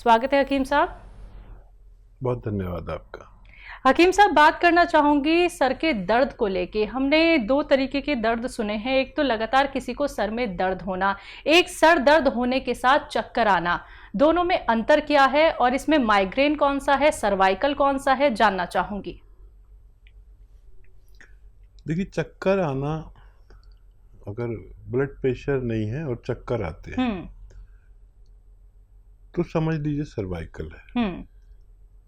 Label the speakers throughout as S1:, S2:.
S1: स्वागत है हकीम साहब।
S2: बहुत धन्यवाद आपका।
S1: हकीम साहब, बात करना चाहूंगी सर के दर्द को लेके। हमने दो तरीके के दर्द सुने हैं, एक तो लगातार किसी को सर में दर्द होना, एक सर दर्द होने के साथ चक्कर आना। दोनों में अंतर क्या है और इसमें माइग्रेन कौन सा है, सर्वाइकल कौन सा है, जानना चाहूंगी।
S2: देखिए, चक्कर आना, अगर ब्लड प्रेशर नहीं है और चक्कर आते हैं तो समझ लीजिए सर्वाइकल है।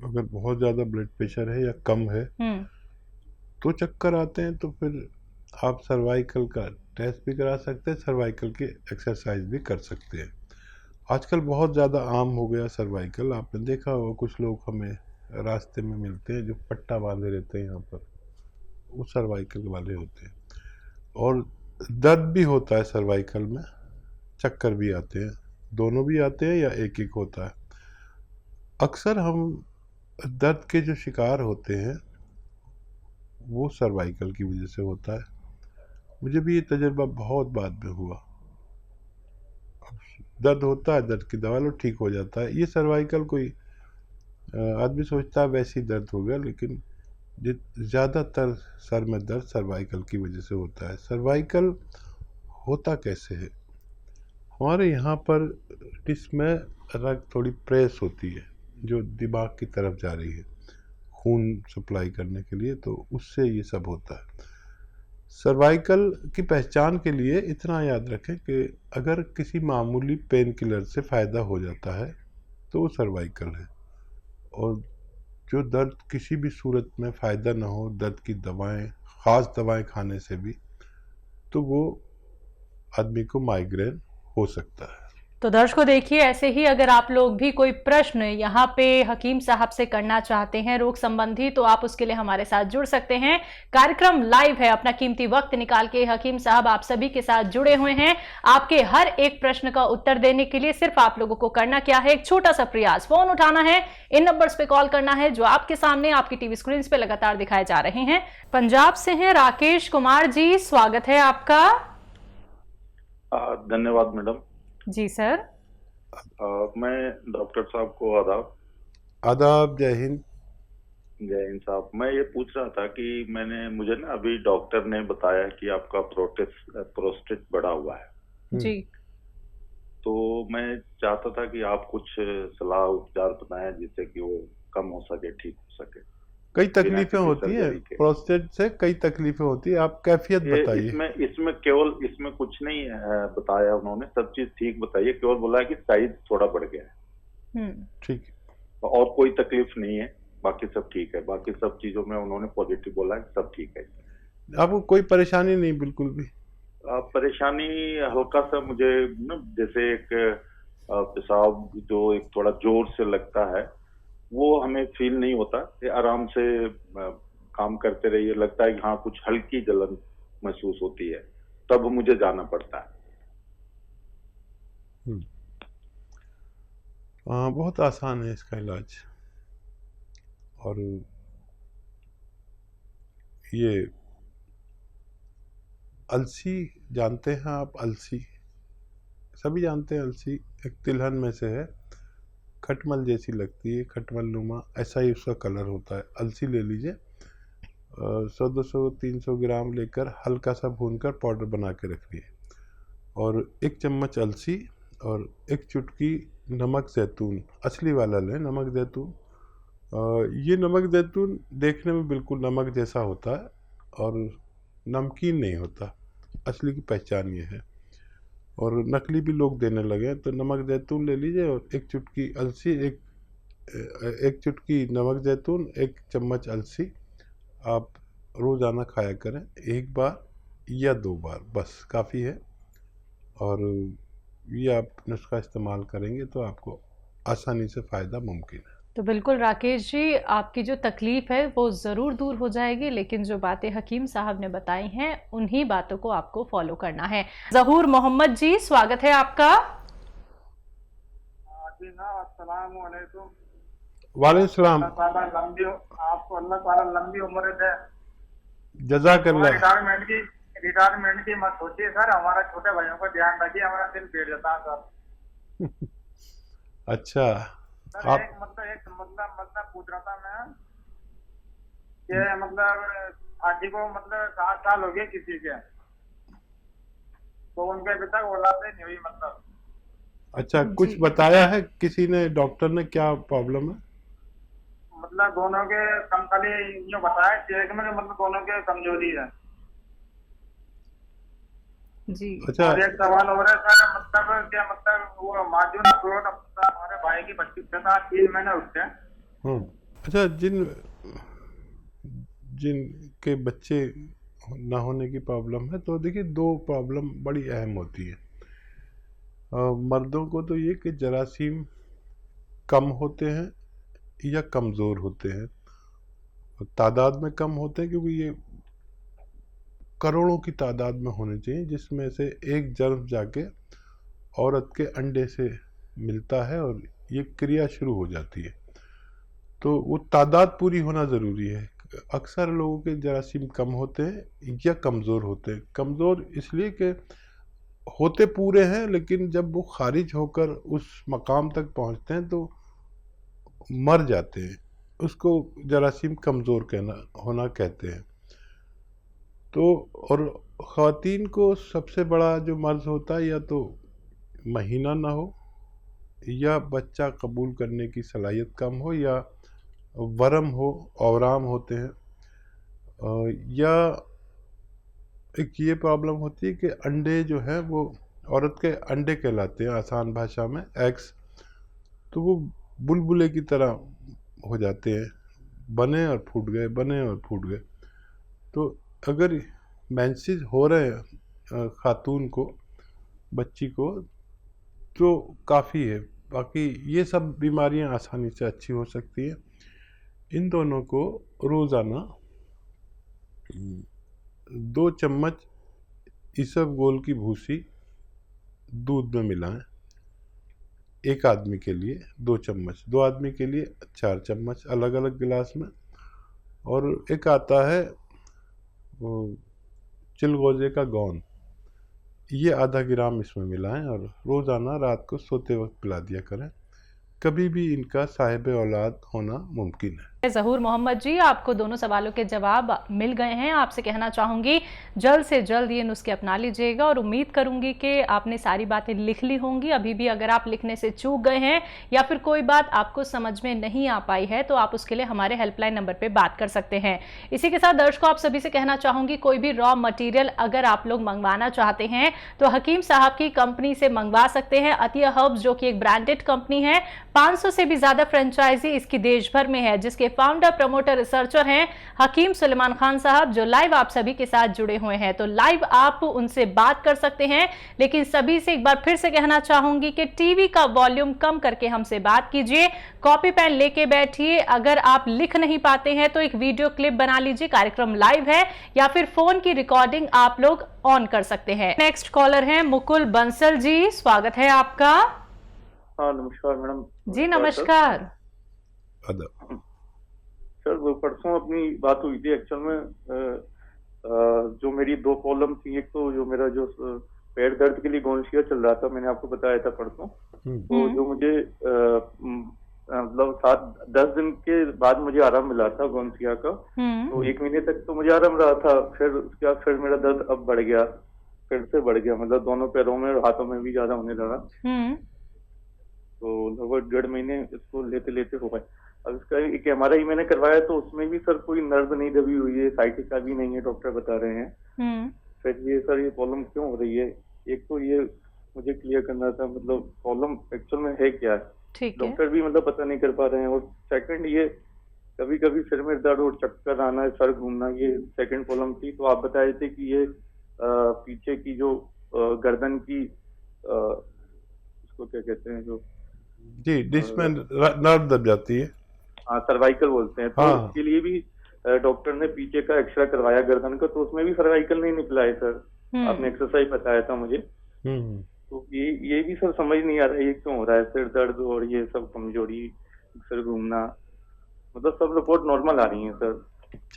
S2: अगर बहुत ज़्यादा ब्लड प्रेशर है या कम है तो चक्कर आते हैं, तो फिर आप सर्वाइकल का टेस्ट भी करा सकते हैं, सर्वाइकल की एक्सरसाइज भी कर सकते हैं। आजकल बहुत ज़्यादा आम हो गया सर्वाइकल। आपने देखा होगा कुछ लोग हमें रास्ते में मिलते हैं जो पट्टा बांधे रहते हैं यहाँ पर, वो सर्वाइकल वाले होते हैं। और दर्द भी होता है सर्वाइकल में, चक्कर भी आते हैं, दोनों भी आते हैं या एक एक होता है। अक्सर हम दर्द के जो शिकार होते हैं वो सर्वाइकल की वजह से होता है। मुझे भी ये तजुर्बा बहुत बाद में हुआ। दर्द होता है, दर्द की दवा लो, ठीक हो जाता है। ये सर्वाइकल कोई आदमी सोचता है वैसे ही दर्द हो गया, लेकिन ज़्यादातर सर में दर्द सर्वाइकल की वजह से होता है। सर्वाइकल होता कैसे है? हमारे यहाँ पर डिस्क में रग थोड़ी प्रेस होती है जो दिमाग की तरफ जा रही है खून सप्लाई करने के लिए, तो उससे ये सब होता है। सर्वाइकल की पहचान के लिए इतना याद रखें कि अगर किसी मामूली पेन किलर से फ़ायदा हो जाता है तो वो सर्वाइकल है, और जो दर्द किसी भी सूरत में फ़ायदा ना हो, दर्द की दवाएं, ख़ास दवाएं खाने से भी, तो वो आदमी को माइग्रेन हो सकता है।
S1: तो दर्शकों देखिए, ऐसे ही अगर आप लोग भी कोई प्रश्न यहाँ पे हकीम साहब से करना चाहते हैं रोग संबंधी, तो आप उसके लिए हमारे साथ जुड़ सकते हैं। कार्यक्रम लाइव है, अपना कीमती वक्त निकाल के हकीम साहब आप सभी के साथ जुड़े हुए हैं। आपके हर एक प्रश्न का उत्तर देने के लिए सिर्फ आप लोगों को करना क्या है, एक छोटा सा प्रयास, फोन उठाना है, इन नंबर्स पे कॉल करना है जो आपके सामने आपकी टीवी स्क्रीन पे लगातार दिखाए जा रहे हैं। पंजाब से हैं राकेश कुमार जी, स्वागत है आपका।
S3: धन्यवाद मैडम
S1: जी सर।
S3: मैं डॉक्टर साहब को आदाब।
S2: आदाब, जय हिंद।
S3: जय हिंद साहब। मैं ये पूछ रहा था कि मुझे ना अभी डॉक्टर ने बताया कि आपका प्रोस्टेट बढ़ा हुआ है
S1: जी।
S3: तो मैं चाहता था कि आप कुछ सलाह उपचार बताएं जिससे कि वो कम हो सके, ठीक हो सके।
S2: कई तकलीफें होती है प्रोस्टेट से, कई तकलीफें होती है, आप कैफियत बताइए।
S3: इसमें कुछ नहीं बताया उन्होंने, सब चीज ठीक बताइए, केवल बोला है कि साइज थोड़ा बढ़ गया है।
S2: ठीक,
S3: और कोई तकलीफ नहीं है, बाकी सब ठीक है। बाकी सब चीजों में उन्होंने पॉजिटिव बोला है, सब ठीक है।
S2: आपको कोई परेशानी नहीं? बिल्कुल भी
S3: परेशानी हल्का सा मुझे ना, जैसे एक पेशाब जो एक थोड़ा जोर से लगता है, वो हमें फील नहीं होता। आराम से काम करते रहिए, लगता है कि हाँ कुछ हल्की जलन महसूस होती है, तब मुझे जाना पड़ता है।
S2: बहुत आसान है इसका इलाज। और ये अलसी जानते हैं आप? अलसी सभी जानते हैं। अलसी एक तिलहन में से है, खटमल जैसी लगती है, खटमल नुमा, ऐसा ही उसका कलर होता है। अलसी ले लीजिए, 100-200-300 ग्राम लेकर हल्का सा भूनकर पाउडर बना के रखिए, और 1 चम्मच अलसी और 1 चुटकी नमक ज़ैतून, असली वाला लें, नमक ज़ैतून। ये नमक ज़ैतून देखने में बिल्कुल नमक जैसा होता है और नमकीन नहीं होता, असली की पहचान ये है। और नकली भी लोग देने लगे, तो नमक ज़ैतून ले लीजिए और 1 चुटकी अलसी, एक चुटकी नमक ज़ैतून, 1 चम्मच अलसी आप रोज़ाना खाया करें, 1 बार या 2 बार, बस काफ़ी है। और ये आप नुस्खा इस्तेमाल करेंगे तो आपको आसानी से फ़ायदा मुमकिन है।
S1: तो बिल्कुल राकेश जी, आपकी जो तकलीफ है वो ज़रूर दूर हो जाएगी, लेकिन जो बातें हकीम साहब ने बताई हैं उन्हीं बातों को आपको फॉलो करना है। ज़हूर मोहम्मद जी, स्वागत है आपका।
S4: अस्सलाम वालेकुम।
S2: वालेकुम सलाम।
S4: आपको अल्लाह ताला लंबी उम्र दे।
S2: जज़ाकल्लाह।
S4: रिटायरमेंट की मत सोचिए सर, हमारा छोटे भाइयों का ध्यान रखिए, हमारा दिल बैठ जाता है सर।
S2: अच्छा,
S4: सर
S2: आप
S4: एक पूछ रहा था मैं कि आंटी को 7 साल हो गए किसी के, तो उनके अभी तक औलाद नहीं हुई
S2: अच्छा, कुछ बताया है किसी ने, डॉक्टर ने, क्या प्रॉब्लम है?
S4: दोनों के कम खाली यूँ बताया चेक में कि दोनों के कमजोरी है।
S1: जी।
S2: अच्छा,
S4: और एक सवाल हो रहा है सर, क्या वो माजून अपलोड हमारे भाई की बच्ची से था 3 महीने उसके।
S2: अच्छा, जिनके बच्चे ना होने की प्रॉब्लम है, तो देखिए 2 प्रॉब्लम बड़ी अहम होती है। मर्दों को तो ये कि जरासीम कम होते हैं या कमज़ोर होते हैं, तादाद में कम होते हैं, क्योंकि ये करोड़ों की तादाद में होने चाहिए, जिसमें से एक जर्म जाके औरत के अंडे से मिलता है और ये क्रिया शुरू हो जाती है। तो वो तादाद पूरी होना ज़रूरी है। अक्सर लोगों के जरासीम कम होते हैं या कमज़ोर होते हैं। कमज़ोर इसलिए कि होते पूरे हैं, लेकिन जब वो खारिज होकर उस मकाम तक पहुंचते हैं तो मर जाते हैं, उसको जरासीम कमज़ोर होना कहते हैं। तो और ख़वातीन को सबसे बड़ा जो मर्ज़ होता है, या तो महीना ना हो, या बच्चा कबूल करने की सलाहियत कम हो, या वरम हो, औराम होते हैं, या एक ये प्रॉब्लम होती है कि अंडे जो हैं वो औरत के अंडे कहलाते हैं आसान भाषा में, एग्स, तो वो बुलबुले की तरह हो जाते हैं, बने और फूट गए, बने और फूट गए। तो अगर मेंसेस हो रहे हैं खातून को, बच्ची को, तो काफ़ी है। बाकी ये सब बीमारियां आसानी से अच्छी हो सकती हैं। इन दोनों को रोज़ाना 2 चम्मच इसबगोल की भूसी दूध में मिलाएं। एक आदमी के लिए 2 चम्मच, 2 आदमी के लिए 4 चम्मच, अलग अलग गिलास में। और एक आता है वो चिलगोजे का गोंद, ये आधा ग्राम इसमें मिलाएं और रोज़ाना रात को सोते वक्त पिला दिया करें। कभी भी इनका साहिब औलाद होना मुमकिन है।
S1: ज़हूर मोहम्मद जी, आपको दोनों सवालों के जवाब मिल गए हैं। आपसे कहना चाहूँगी जल्द से जल्द ये नुस्खे अपना लीजिएगा, और उम्मीद करूँगी कि आपने सारी बातें लिख ली होंगी। अभी भी अगर आप लिखने से चूक गए हैं या फिर कोई बात आपको समझ में नहीं आ पाई है, तो आप उसके लिए हमारे हेल्पलाइन नंबर पर बात कर सकते हैं। इसी के साथ दर्शकों, आप सभी से कहना चाहूँगी, कोई भी रॉ मटीरियल अगर आप लोग मंगवाना चाहते हैं तो हकीम साहब की कंपनी से मंगवा सकते हैं। अतिया हर्ब्स, जो कि एक ब्रांडेड कंपनी है, 500 से भी ज़्यादा फ्रेंचाइजी इसकी देश भर में है, जिसके फाउंडर, प्रमोटर, रिसर्चर हैं हकीम सुलेमान खान साहब, जो लाइव आप सभी के साथ जुड़े हुए हैं। तो लाइव आप उनसे बात कर सकते हैं, लेकिन सभी से एक बार फिर से कहना चाहूंगी कि टीवी का वॉल्यूम कम करके हमसे बात कीजिए, कॉपी पेन लेके बैठिए। अगर आप लिख नहीं पाते हैं तो एक वीडियो क्लिप बना लीजिए, कार्यक्रम लाइव है, या फिर फोन की रिकॉर्डिंग आप लोग ऑन कर सकते हैं। नेक्स्ट कॉलर हैं मुकुल बंसल जी, स्वागत है आपका।
S5: हाँ, नमस्कार मैडम
S1: जी नमस्कार।
S5: सर, वो परसों अपनी बात हुई थी एक्चुअल में। जो मेरी 2 प्रॉब्लम थी, एक तो जो मेरा जो पेट दर्द के लिए गोनशिया चल रहा था, मैंने आपको बताया था परसों, तो जो मुझे मतलब 7-10 दिन के बाद मुझे आराम मिला था गोनशिया का, तो 1 महीने तक तो मुझे आराम रहा था। फिर उसके बाद फिर मेरा दर्द अब बढ़ गया, फिर से बढ़ गया, मतलब दोनों पैरों में और हाथों में भी ज्यादा होने लगा। तो लगभग 1.5 महीने इसको लेते लेते हो गए। अब इसका एक MRI मैंने करवाया, तो उसमें भी सर कोई नर्व नहीं दबी हुई है, साइटिका भी नहीं है, डॉक्टर बता रहे हैं। फिर ये सर, ये प्रॉब्लम क्यों हो रही है? एक तो ये मुझे क्लियर करना था, मतलब प्रॉब्लम एक्चुअल में है क्या है, डॉक्टर भी मतलब पता नहीं कर पा रहे हैं। और सेकंड, ये कभी कभी सिर में दर्द और चक्कर आना, सर घूमना, ये सेकंड प्रॉब्लम थी। तो आप बताए थे कि ये पीछे की जो गर्दन की उसको क्या कहते हैं, जो
S2: जी डिस्क में नर्व दब जाती है,
S5: हाँ, सर्वाइकल बोलते हैं। तो
S2: हाँ।
S5: उसके लिए भी डॉक्टर ने पीछे का एक्सरे करवाया गर्दन का, तो उसमें भी सर्वाइकल नहीं निकला है सर। आपने एक्सरसाइज बताया था मुझे। तो ये भी सर समझ नहीं आ रहा है ये क्यों हो रहा है, सिर दर्द और ये सब कमजोरी, सिर घूमना, मतलब सब रिपोर्ट नॉर्मल आ रही है सर।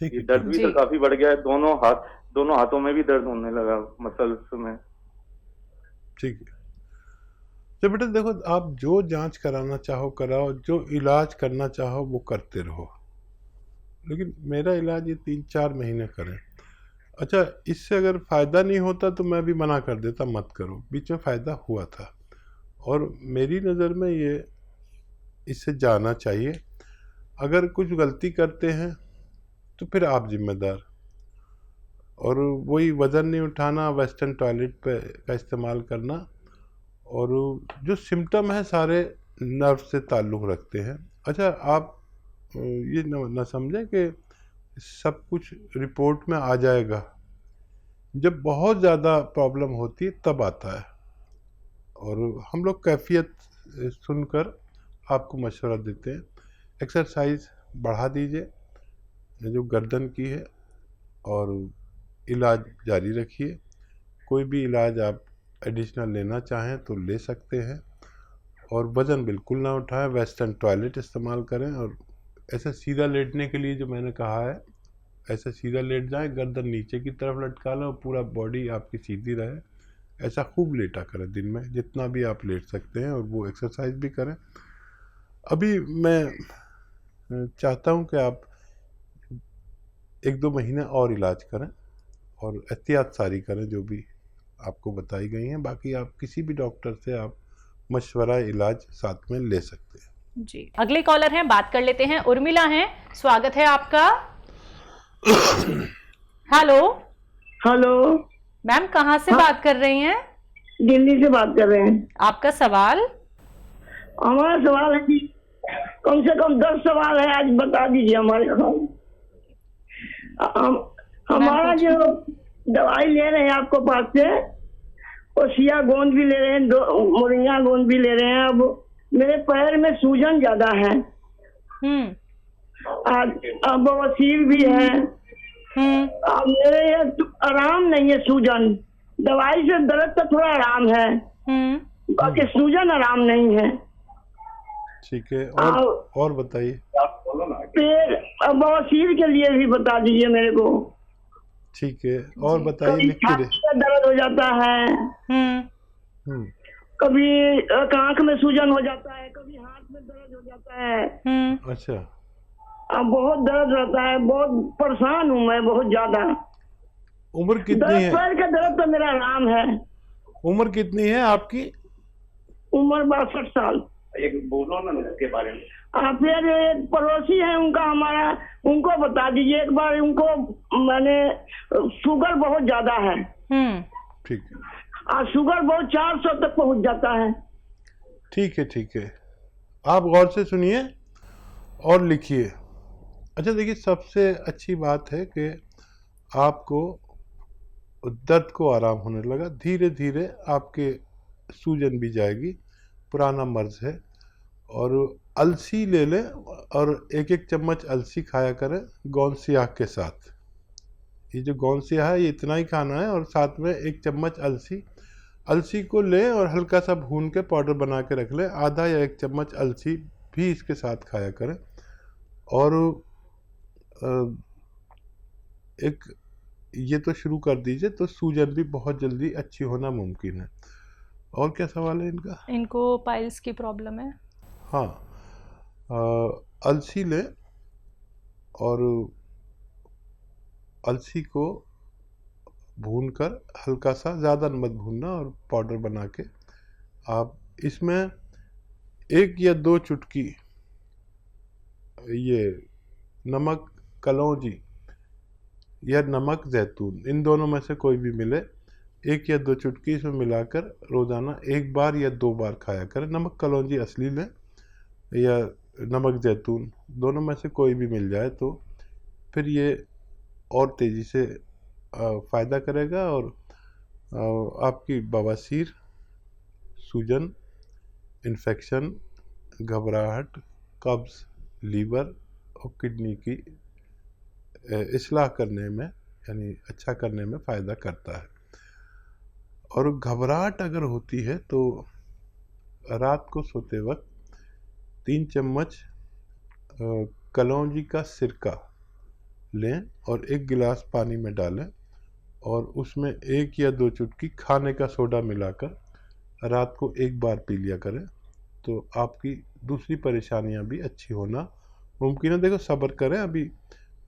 S5: ये दर्द भी सर काफी बढ़ गया है, दोनों हाथों में भी दर्द होने लगा, मसल्स में।
S2: ठीक है, तो बेटा देखो, आप जो जांच कराना चाहो कराओ, जो इलाज करना चाहो वो करते रहो, लेकिन मेरा इलाज ये 3-4 महीने करें। अच्छा, इससे अगर फ़ायदा नहीं होता तो मैं भी मना कर देता, मत करो। बीच में फ़ायदा हुआ था और मेरी नज़र में ये इससे जाना चाहिए। अगर कुछ गलती करते हैं तो फिर आप जिम्मेदार। और वही वज़न नहीं उठाना, वेस्टर्न टॉयलेट पे का इस्तेमाल करना, और जो सिम्टम है सारे नर्व से ताल्लुक़ रखते हैं। अच्छा, आप ये न समझें कि सब कुछ रिपोर्ट में आ जाएगा। जब बहुत ज़्यादा प्रॉब्लम होती है तब आता है, और हम लोग कैफियत सुनकर आपको मशवरा देते हैं। एक्सरसाइज बढ़ा दीजिए जो गर्दन की है, और इलाज जारी रखिए। कोई भी इलाज आप एडिशनल लेना चाहें तो ले सकते हैं, और वज़न बिल्कुल ना उठाएं, वेस्टर्न टॉयलेट इस्तेमाल करें, और ऐसे सीधा लेटने के लिए जो मैंने कहा है, ऐसे सीधा लेट जाएं, गर्दन नीचे की तरफ लटका लें और पूरा बॉडी आपकी सीधी रहे। ऐसा खूब लेटा करें दिन में जितना भी आप लेट सकते हैं, और वो एक्सरसाइज भी करें। अभी मैं चाहता हूं कि आप 1-2 महीने और इलाज करें और एहतियात सारी करें जो भी आपको बताई गई हैं। बाकी आप किसी भी डॉक्टर से आप मशवरा इलाज साथ में ले सकते हैं।
S1: जी, अगले कॉलर हैं, बात कर लेते हैं। उर्मिला हैं, स्वागत है आपका। हेलो।
S6: हेलो
S1: मैम, कहाँ से बात कर रही हैं?
S6: दिल्ली से बात कर रहे हैं।
S1: आपका सवाल?
S6: हमारा सवाल है कि कम से कम 10 सवाल है, आज बता दीजिए हमारे को। हमारा जो दवाई ले रहे हैं आपको पास से, और सिया गोंद भी ले रहे हैं, 2 मोरिंगा गोंद भी ले रहे हैं। अब मेरे पैर में सूजन ज्यादा है, अब बवासीर भी है। अब मेरे ये आराम नहीं है, सूजन। दवाई से दर्द का थोड़ा आराम है, बाकी सूजन आराम नहीं है।
S2: ठीक है, और बताइए।
S6: पेट बवासीर के लिए भी बता दीजिए मेरे को।
S2: ठीक है, और बताइए। लिख के
S6: दर्द हो जाता है, कभी आंख में सूजन हो जाता है, कभी हाथ में दर्द हो जाता है।
S2: अच्छा,
S6: अब बहुत दर्द रहता है, बहुत परेशान हूँ मैं, बहुत ज्यादा।
S2: उम्र कितनी है?
S6: पैर का दर्द तो मेरा आराम है।
S2: उम्र कितनी है आपकी?
S6: उम्र 62 साल।
S5: एक बोलो ना इसके बारे में।
S6: फिर एक पड़ोसी है उनका, हमारा, उनको बता दीजिए एक बार। उनको मैंने शुगर बहुत ज्यादा है।
S2: ठीक है,
S6: और शुगर बहुत 400 तक पहुंच जाता है।
S2: ठीक है, ठीक है। आप गौर से सुनिए और लिखिए। अच्छा, देखिए, सबसे अच्छी बात है कि आपको दर्द को आराम होने लगा। धीरे धीरे आपके सूजन भी जाएगी, पुराना मर्ज है। और अलसी ले लें, और 1-1 चम्मच अलसी खाया करें गोंद सियाह के साथ। ये जो गोंद सियाह है ये इतना ही खाना है, और साथ में 1 चम्मच अलसी को लें और हल्का सा भून के पाउडर बना के रख लें। आधा या 1 चम्मच अलसी भी इसके साथ खाया करें। और एक ये तो शुरू कर दीजिए, तो सूजन भी बहुत जल्दी अच्छी होना मुमकिन है। और क्या सवाल है इनका?
S1: इनको पाइल्स की प्रॉब्लम है।
S2: हाँ, अलसी लें, और अलसी को भूनकर हल्का सा, ज़्यादा मत भूनना, और पाउडर बना के आप इसमें 1 या 2 चुटकी ये नमक कलौंजी या नमक जैतून, इन दोनों में से कोई भी मिले, 1 या 2 चुटकी इसमें मिलाकर रोज़ाना 1 बार या 2 बार खाया करें। नमक कलौंजी असली लें या नमक जैतून, दोनों में से कोई भी मिल जाए तो फिर ये और तेज़ी से फ़ायदा करेगा, और आपकी बवासीर, सूजन, इन्फेक्शन, घबराहट, कब्ज़, लीवर और किडनी की इस्लाह करने में, यानी अच्छा करने में फ़ायदा करता है। और घबराहट अगर होती है तो रात को सोते वक्त 3 चम्मच कलौंजी का सिरका लें और 1 गिलास पानी में डालें, और उसमें 1 या 2 चुटकी खाने का सोडा मिलाकर रात को एक बार पी लिया करें, तो आपकी दूसरी परेशानियां भी अच्छी होना मुमकिन है। देखो सब्र करें, अभी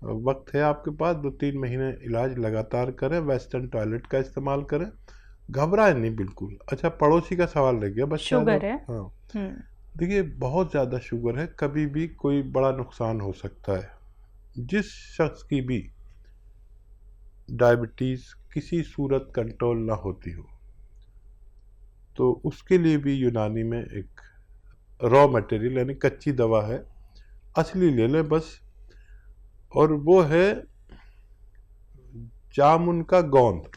S2: वक्त है आपके पास, 2-3 महीने इलाज लगातार करें, वेस्टर्न टॉयलेट का इस्तेमाल करें, घबराएं नहीं बिल्कुल। अच्छा, पड़ोसी का सवाल रह गया, बच्चा
S1: शुगर है।
S2: हाँ, देखिए बहुत ज़्यादा शुगर है, कभी भी कोई बड़ा नुकसान हो सकता है। जिस शख्स की भी डायबिटीज़ किसी सूरत कंट्रोल ना होती हो, तो उसके लिए भी यूनानी में एक रॉ मटेरियल यानी कच्ची दवा है, असली ले लें बस, और वो है जामुन का गोंद।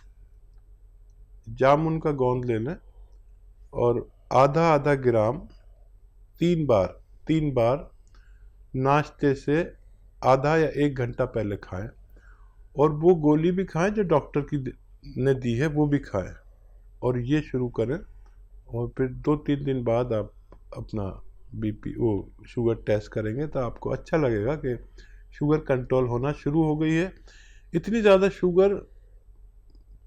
S2: जामुन का गोंद ले लें और आधा आधा ग्राम 3 बार नाश्ते से आधा या 1 घंटा पहले खाएं, और वो गोली भी खाएं जो डॉक्टर की ने दी है वो भी खाएं, और ये शुरू करें। और फिर 2-3 दिन बाद आप अपना बीपी वो शुगर टेस्ट करेंगे तो आपको अच्छा लगेगा कि शुगर कंट्रोल होना शुरू हो गई है। इतनी ज़्यादा शुगर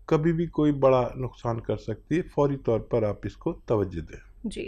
S2: कभी भी कोई बड़ा नुकसान कर सकती है, फौरी तौर पर आप इसको तवज्जो दें।